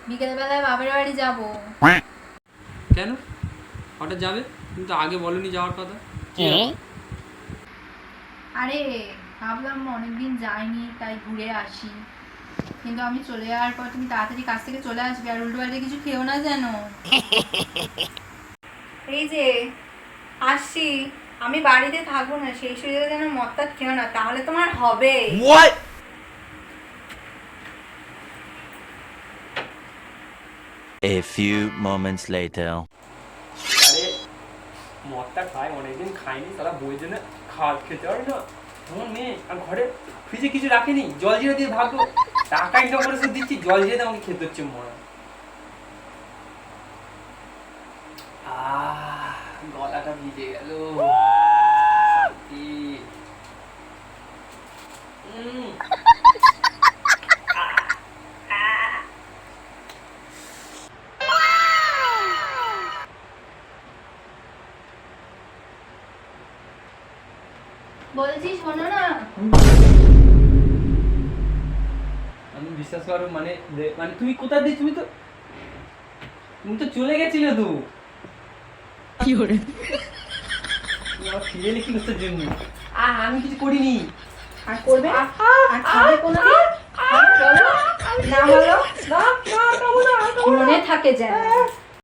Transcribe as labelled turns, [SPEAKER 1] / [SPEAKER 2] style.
[SPEAKER 1] বিকেলবেলায় বাপের বাড়ি যাব।
[SPEAKER 2] কেন হঠাৎ যাবে? তুমি তো আগে বলনি যাওয়ার কথা।
[SPEAKER 1] আরে ভাবলাম অনেকদিন যাইনি তাই ঘুরে আসি, কিন্তু আমি চলে যাওয়ার পর তুমি তাড়াতাড়ি কাছ থেকে চলে আসবে, আর উল্টো পাল্টে কিছু খেও না যেন। এই যে আসছি, আমি বাড়িতে থাকবো না, সেই সুযোগে যেন মদটা খেও না, তাহলে তোমার হবে।
[SPEAKER 3] A few moments later.
[SPEAKER 2] আরে মদটা খাই, অনেকদিন খাইনি, তারা বই জন্য খেতে পারি না। তোমার মেয়ে আর ঘরে ফ্রিজে কিছু রাখেনি, জল জিরে দিয়ে ভাবলো টাকা ইনকাম করে শুধু দিচ্ছি, জল জিরে আমাকে খেতে হচ্ছে মরা। গলাটা ভিজে গেল।
[SPEAKER 1] বলছি শোনো না।
[SPEAKER 2] আমি বিশ্বাস করো, মানে মানে তুমি কোথা দিয়ে, তুমি তো চলে গেছিলে তো। কি করে ফিরে এলে কি করতে জন্য? আমি কিছু করিনি।
[SPEAKER 1] আর করবে আর খাবে কোনোদিন? বলো না, বলো মনে থাকে যেন।